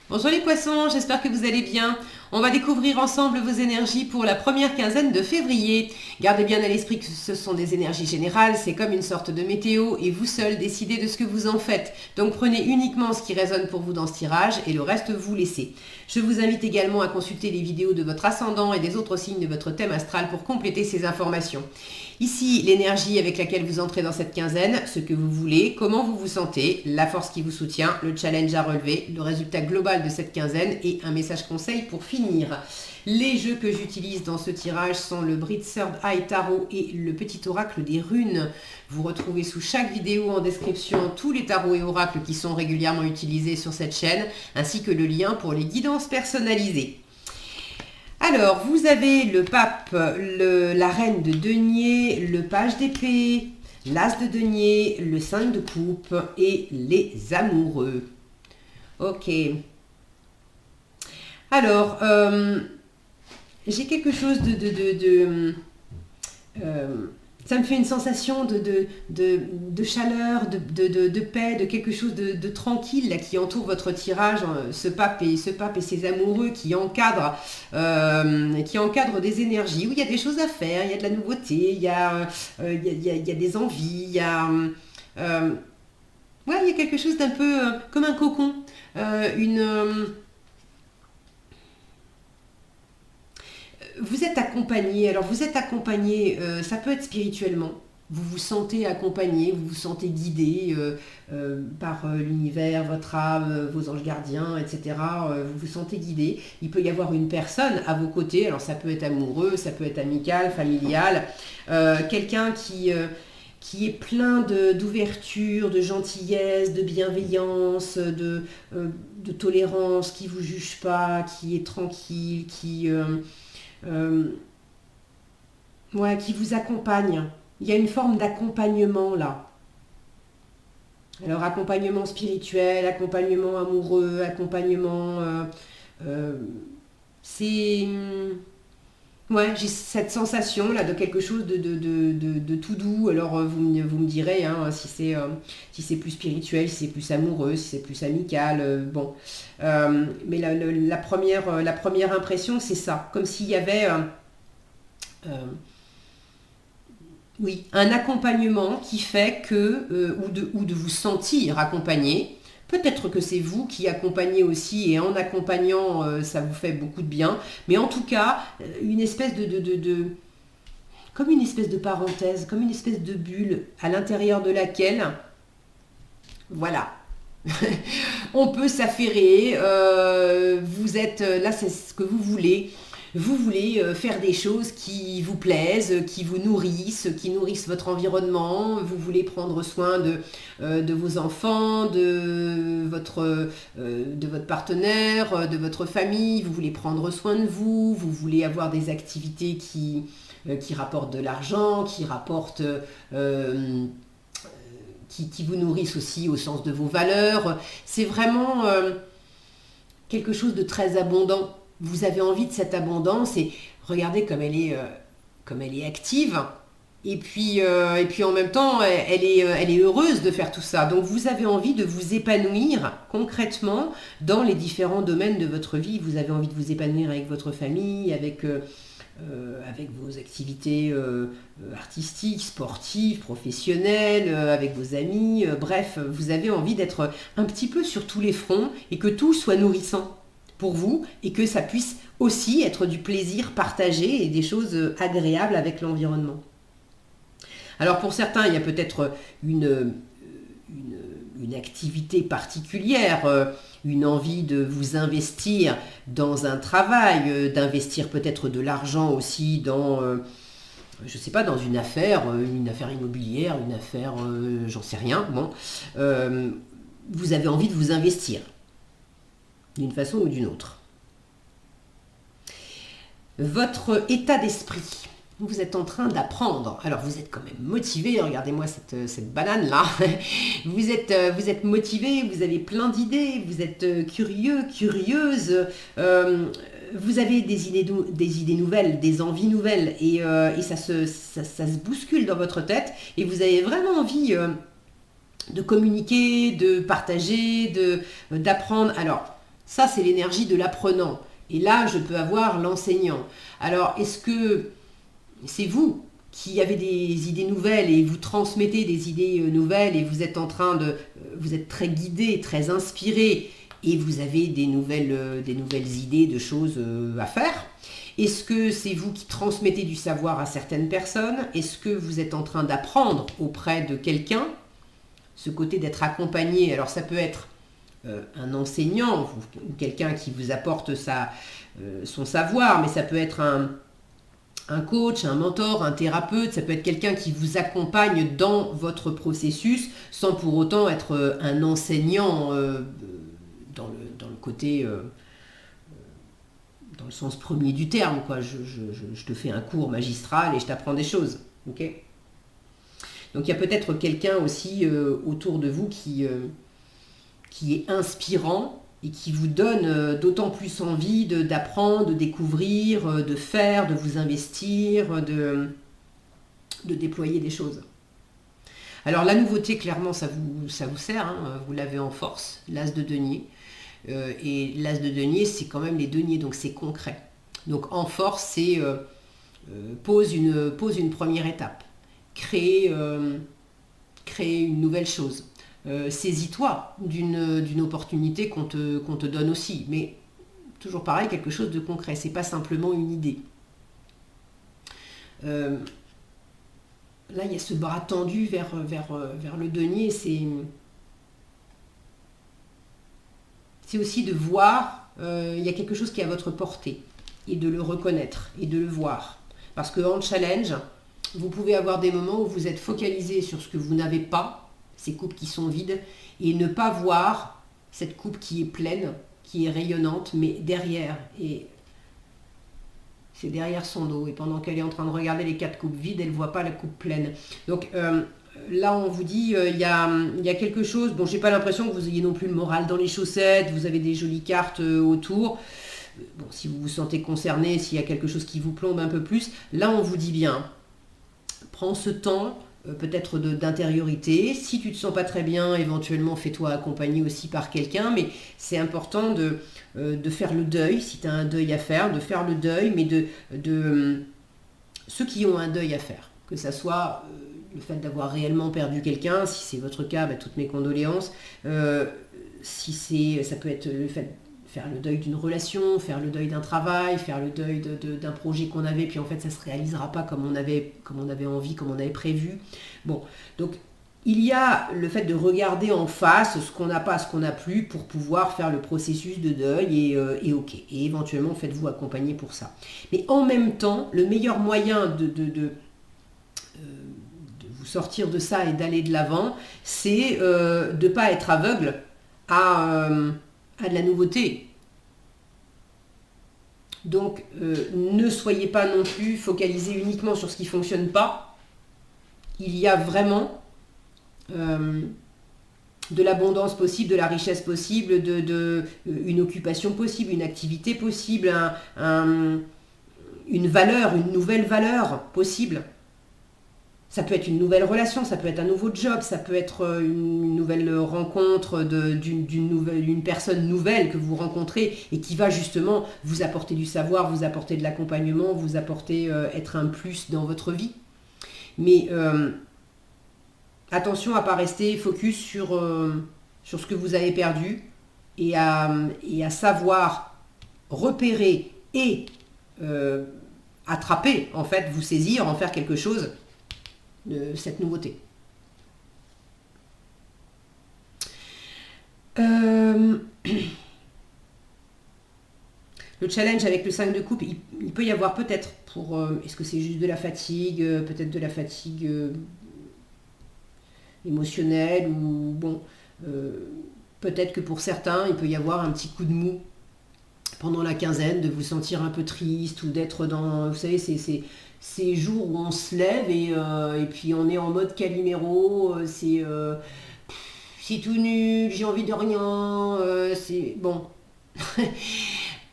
Bonjour les poissons, j'espère que vous allez bien. On va découvrir ensemble vos énergies pour la première quinzaine de février. Gardez bien à l'esprit que ce sont des énergies générales, c'est comme une sorte de météo et vous seul décidez de ce que vous en faites. Donc prenez uniquement ce qui résonne pour vous dans ce tirage et le reste vous laissez. Je vous invite également à consulter les vidéos de votre ascendant et des autres signes de votre thème astral pour compléter ces informations. Ici, l'énergie avec laquelle vous entrez dans cette quinzaine, ce que vous voulez, comment vous vous sentez, la force qui vous soutient, le challenge à relever, le résultat global de cette quinzaine et un message conseil pour finir. Les jeux que j'utilise dans ce tirage sont le Brit Third Eye Tarot et le petit oracle des runes. Vous retrouvez sous chaque vidéo en description tous les tarots et oracles qui sont régulièrement utilisés sur cette chaîne, ainsi que le lien pour les guidances personnalisées. Alors, vous avez le pape, la reine de denier, le page d'épée, l'as de denier, le 5 de coupe et les amoureux. Ok. Alors, j'ai quelque chose ça me fait une sensation de chaleur, de paix, de quelque chose de tranquille là, qui entoure votre tirage, ce pape et ses amoureux qui encadrent des énergies, où il y a des choses à faire, il y a de la nouveauté, il y a des envies, il y a quelque chose d'un peu comme un cocon, vous êtes accompagné, ça peut être spirituellement. Vous vous sentez accompagné, vous vous sentez guidé par l'univers, votre âme, vos anges gardiens, etc. Vous vous sentez guidé. Il peut y avoir une personne à vos côtés, alors ça peut être amoureux, ça peut être amical, familial, quelqu'un qui est plein d'ouverture, de gentillesse, de bienveillance, de tolérance, qui ne vous juge pas, qui est tranquille, qui vous accompagne. Il y a une forme d'accompagnement là. Alors accompagnement spirituel, accompagnement amoureux, accompagnement... c'est... Ouais, j'ai cette sensation là de quelque chose de tout doux. Alors vous me direz si c'est plus spirituel, si c'est plus amoureux, si c'est plus amical. Bon, mais la première impression c'est ça, comme s'il y avait oui, un accompagnement qui fait que, ou de vous sentir accompagné. Peut-être que c'est vous qui accompagnez aussi, et en accompagnant, ça vous fait beaucoup de bien. Mais en tout cas, une espèce comme une espèce de parenthèse, comme une espèce de bulle à l'intérieur de laquelle, voilà, on peut s'affairer. Vous êtes là, c'est ce que vous voulez. Vous voulez faire des choses qui vous plaisent, qui vous nourrissent, qui nourrissent votre environnement. Vous voulez prendre soin de vos enfants, de votre partenaire, de votre famille. Vous voulez prendre soin de vous. Vous voulez avoir des activités qui rapportent de l'argent, qui vous nourrissent aussi au sens de vos valeurs. C'est vraiment quelque chose de très abondant. Vous avez envie de cette abondance et regardez comme elle est active. Et puis en même temps, elle est heureuse de faire tout ça. Donc vous avez envie de vous épanouir concrètement dans les différents domaines de votre vie. Vous avez envie de vous épanouir avec votre famille, avec vos activités artistiques, sportives, professionnelles, avec vos amis. Bref, vous avez envie d'être un petit peu sur tous les fronts et que tout soit nourrissant pour vous et que ça puisse aussi être du plaisir partagé et des choses agréables avec l'environnement. Alors pour certains, il y a peut-être une activité particulière, une envie de vous investir dans un travail, d'investir peut-être de l'argent aussi dans, je sais pas, dans une affaire immobilière, une affaire, j'en sais rien. Bon, vous avez envie de vous investir d'une façon ou d'une autre. Votre état d'esprit. Vous êtes en train d'apprendre. Alors vous êtes quand même motivé. Regardez-moi cette banane là. Vous êtes motivé. Vous avez plein d'idées. Vous êtes curieux, curieuse. Vous avez des idées nouvelles, des envies nouvelles, et ça se bouscule dans votre tête. Et vous avez vraiment envie de communiquer, de partager, d'apprendre. Alors Ça, c'est l'énergie de l'apprenant. Et là, je peux avoir l'enseignant. Alors, est-ce que c'est vous qui avez des idées nouvelles et vous transmettez des idées nouvelles et vous êtes en train de... vous êtes très guidé, très inspiré et vous avez des nouvelles idées de choses à faire? Est-ce que c'est vous qui transmettez du savoir à certaines personnes? Est-ce que vous êtes en train d'apprendre auprès de quelqu'un? Ce côté d'être accompagné, alors ça peut être un enseignant ou quelqu'un qui vous apporte son savoir, mais ça peut être un coach, un mentor, un thérapeute, ça peut être quelqu'un qui vous accompagne dans votre processus sans pour autant être un enseignant dans le côté, dans le sens premier du terme, quoi. Je te fais un cours magistral et je t'apprends des choses. Okay. Donc il y a peut-être quelqu'un aussi autour de vous qui est inspirant et qui vous donne d'autant plus envie d'apprendre, de découvrir, de faire, de vous investir, de déployer des choses. Alors la nouveauté, clairement, ça vous sert, hein, vous l'avez en force, l'as de denier. Et l'as de denier, c'est quand même les deniers, donc c'est concret. Donc en force, c'est pose une première étape, créer une nouvelle chose. Saisis-toi d'une opportunité qu'on te donne aussi, mais toujours pareil, quelque chose de concret, c'est pas simplement une idée. Là, il y a ce bras tendu vers le denier, c'est aussi de voir, il y a quelque chose qui est à votre portée, et de le reconnaître, et de le voir. Parce qu'en challenge, vous pouvez avoir des moments où vous êtes focalisé sur ce que vous n'avez pas, ces coupes qui sont vides, et ne pas voir cette coupe qui est pleine, qui est rayonnante, mais derrière. Et c'est derrière son dos. Et pendant qu'elle est en train de regarder les 4 coupes vides, elle ne voit pas la coupe pleine. Donc là, on vous dit, il y a quelque chose. Bon, j'ai pas l'impression que vous ayez non plus le moral dans les chaussettes. Vous avez des jolies cartes autour. Bon, si vous vous sentez concerné, s'il y a quelque chose qui vous plombe un peu plus, là, on vous dit bien, prends ce temps, peut-être d'intériorité. Si tu ne te sens pas très bien, éventuellement fais-toi accompagner aussi par quelqu'un, mais c'est important de faire le deuil, si tu as un deuil à faire, de faire le deuil, mais de ceux qui ont un deuil à faire, que ça soit le fait d'avoir réellement perdu quelqu'un, si c'est votre cas, toutes mes condoléances, ça peut être le fait faire le deuil d'une relation, faire le deuil d'un travail, faire le deuil d'un projet qu'on avait, puis en fait ça ne se réalisera pas comme on avait envie, comme on avait prévu. Bon, donc il y a le fait de regarder en face ce qu'on n'a pas, ce qu'on n'a plus, pour pouvoir faire le processus de deuil, et ok. Et éventuellement faites-vous accompagner pour ça. Mais en même temps, le meilleur moyen de vous sortir de ça et d'aller de l'avant, c'est de ne pas être aveugle à de la nouveauté. Donc, ne soyez pas non plus focalisés uniquement sur ce qui ne fonctionne pas. Il y a vraiment de l'abondance possible, de la richesse possible, une occupation possible, une activité possible, une valeur, une nouvelle valeur possible. Ça peut être une nouvelle relation, ça peut être un nouveau job, ça peut être une nouvelle rencontre d'une personne nouvelle que vous rencontrez et qui va justement vous apporter du savoir, vous apporter de l'accompagnement, vous apporter être un plus dans votre vie. Mais attention à ne pas rester focus sur ce que vous avez perdu et à savoir repérer et attraper, en fait, vous saisir, en faire quelque chose de cette nouveauté. Le challenge avec le 5 de coupe, il peut y avoir peut-être est-ce que c'est juste de la fatigue, peut-être de la fatigue émotionnelle, ou bon, peut-être que pour certains, il peut y avoir un petit coup de mou pendant la quinzaine, de vous sentir un peu triste ou d'être dans, vous savez, ces jours où on se lève et puis on est en mode Calimero, c'est tout nul, j'ai envie de rien, c'est bon.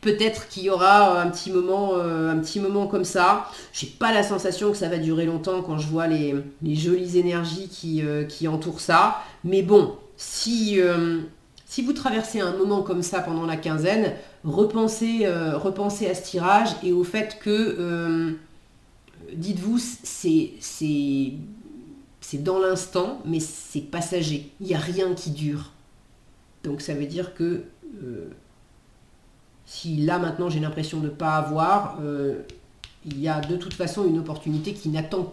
Peut-être qu'il y aura un petit moment comme ça. J'ai pas la sensation que ça va durer longtemps quand je vois les jolies énergies qui entourent ça. Mais bon, si Si vous traversez un moment comme ça pendant la quinzaine, repensez à ce tirage et au fait que, dites-vous, c'est dans l'instant, mais c'est passager. Il n'y a rien qui dure. Donc ça veut dire que si là maintenant j'ai l'impression de ne pas avoir, il y a de toute façon une opportunité qui n'attend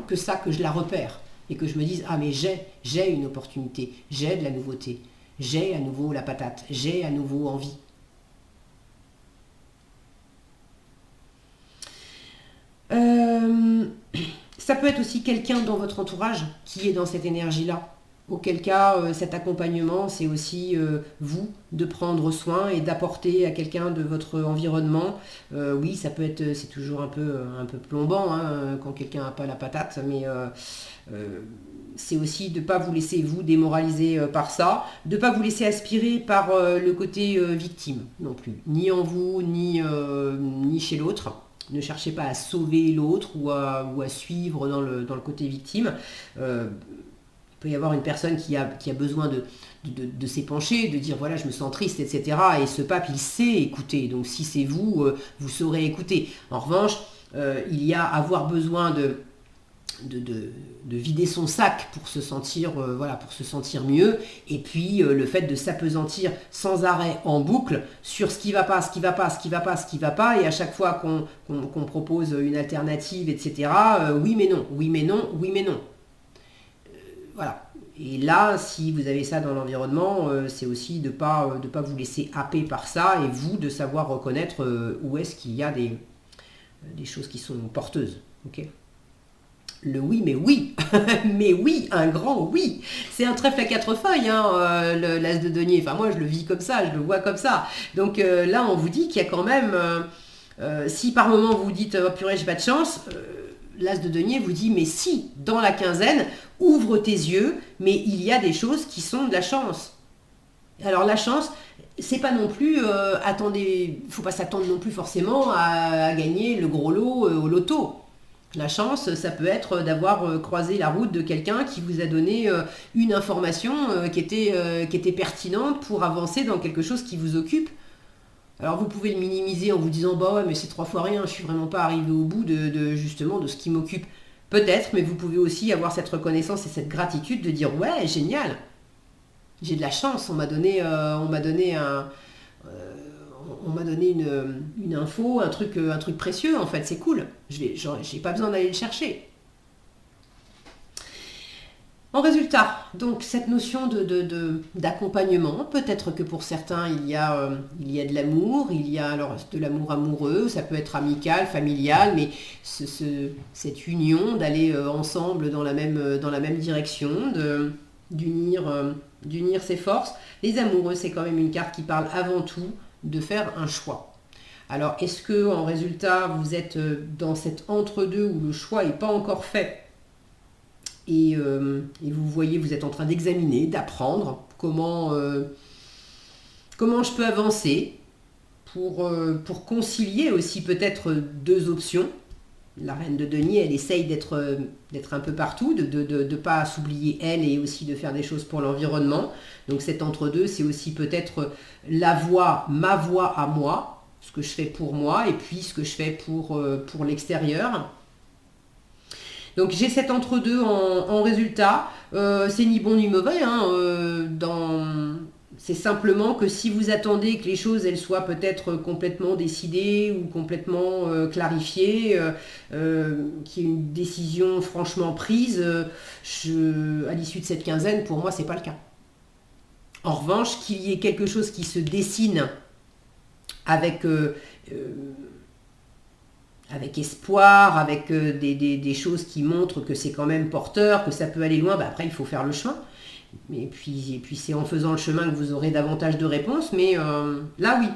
que ça, que je la repère. Et que je me dise, ah mais j'ai une opportunité, j'ai de la nouveauté, j'ai à nouveau la patate, j'ai à nouveau envie. Ça peut être aussi quelqu'un dans votre entourage qui est dans cette énergie-là. Auquel cas, cet accompagnement, c'est aussi vous de prendre soin et d'apporter à quelqu'un de votre environnement. Oui, ça peut être, c'est toujours un peu plombant hein, quand quelqu'un n'a pas la patate, mais c'est aussi de ne pas vous laisser vous démoraliser par ça, de ne pas vous laisser aspirer par le côté victime non plus, ni en vous, ni chez l'autre. Ne cherchez pas à sauver l'autre ou à suivre dans le côté victime. Il peut y avoir une personne qui a besoin de s'épancher, de dire voilà je me sens triste, etc. Et ce pape il sait écouter, donc si c'est vous, vous saurez écouter. En revanche, il y a avoir besoin de vider son sac pour se sentir mieux, et puis le fait de s'apesantir sans arrêt en boucle sur ce qui va pas, et à chaque fois qu'on propose une alternative, etc. Oui mais non, oui mais non, oui mais non. Voilà. Et là, si vous avez ça dans l'environnement, c'est aussi de pas vous laisser happer par ça, et vous de savoir reconnaître où est-ce qu'il y a des choses qui sont porteuses. Ok ? Le oui, mais oui, mais oui, un grand oui. C'est un trèfle à 4 feuilles, hein, l'as de denier. Enfin, moi, je le vis comme ça, je le vois comme ça. Donc là, on vous dit qu'il y a quand même, si par moment vous vous dites, oh purée, j'ai pas de chance, l'as de denier vous dit, mais si, dans la quinzaine, ouvre tes yeux, mais il y a des choses qui sont de la chance. Alors la chance, c'est pas non plus, attendez, faut pas s'attendre non plus forcément à gagner le gros lot au loto. La chance, ça peut être d'avoir croisé la route de quelqu'un qui vous a donné une information qui était pertinente pour avancer dans quelque chose qui vous occupe. Alors vous pouvez le minimiser en vous disant bah ouais mais c'est 3 fois rien, je suis vraiment pas arrivé au bout justement de ce qui m'occupe. Peut-être, mais vous pouvez aussi avoir cette reconnaissance et cette gratitude de dire ouais génial, j'ai de la chance, on m'a donné une info, un truc précieux en fait, c'est cool. J'ai pas besoin d'aller le chercher. En résultat, donc cette notion d'accompagnement, peut-être que pour certains il y a de l'amour, il y a alors de l'amour amoureux, ça peut être amical, familial, mais cette union d'aller ensemble dans la même direction, d'unir ses forces. Les amoureux, c'est quand même une carte qui parle avant tout de faire un choix. Alors, est-ce que en résultat, vous êtes dans cet entre-deux où le choix n'est pas encore fait et vous voyez, vous êtes en train d'examiner, d'apprendre comment je peux avancer pour concilier aussi peut-être 2 options. La reine de denier, elle essaye d'être un peu partout, de ne pas s'oublier elle et aussi de faire des choses pour l'environnement. Donc cet entre-deux, c'est aussi peut-être ma voie à moi, ce que je fais pour moi et puis ce que je fais pour l'extérieur. Donc j'ai cet entre-deux en résultat. C'est ni bon ni mauvais. C'est simplement que si vous attendez que les choses elles soient peut-être complètement décidées ou complètement clarifiées, qu'il y ait une décision franchement prise, à l'issue de cette quinzaine, pour moi, c'est pas le cas. En revanche, qu'il y ait quelque chose qui se dessine avec espoir, avec des choses qui montrent que c'est quand même porteur, que ça peut aller loin, après il faut faire le chemin. Et puis c'est en faisant le chemin que vous aurez davantage de réponses, mais là oui,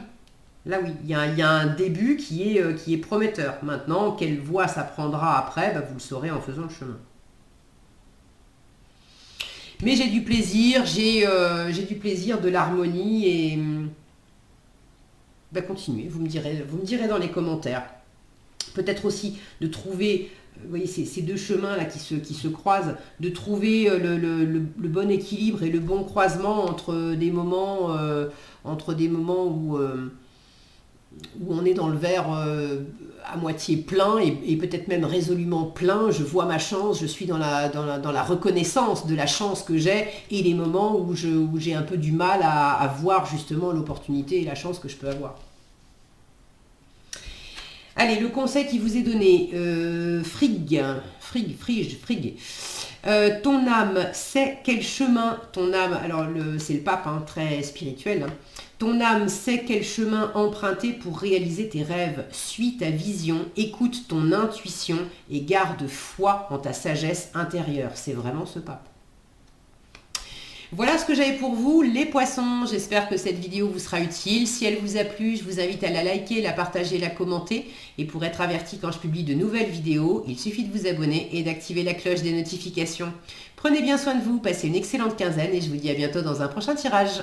il y a un début qui est prometteur. Maintenant, quelle voie ça prendra après, vous le saurez en faisant le chemin. Mais j'ai du plaisir, de l'harmonie et continuez, vous me direz dans les commentaires Peut-être aussi de trouver, vous voyez, ces deux chemins là qui se croisent, de trouver le bon équilibre et le bon croisement entre des moments où on est dans le verre à moitié plein et peut-être même résolument plein. Je vois ma chance, je suis dans la reconnaissance de la chance que j'ai, et les moments où j'ai un peu du mal à voir justement l'opportunité et la chance que je peux avoir. Allez, le conseil qui vous est donné, Frigg. Ton âme sait quel chemin, ton âme, alors c'est le pape, hein, très spirituel, hein. Ton âme sait quel chemin emprunter pour réaliser tes rêves. Suis ta vision, écoute ton intuition et garde foi en ta sagesse intérieure. C'est vraiment ce pape. Voilà ce que j'avais pour vous, les poissons. J'espère que cette vidéo vous sera utile. Si elle vous a plu, je vous invite à la liker, la partager, la commenter. Et pour être averti quand je publie de nouvelles vidéos, il suffit de vous abonner et d'activer la cloche des notifications. Prenez bien soin de vous, passez une excellente quinzaine et je vous dis à bientôt dans un prochain tirage.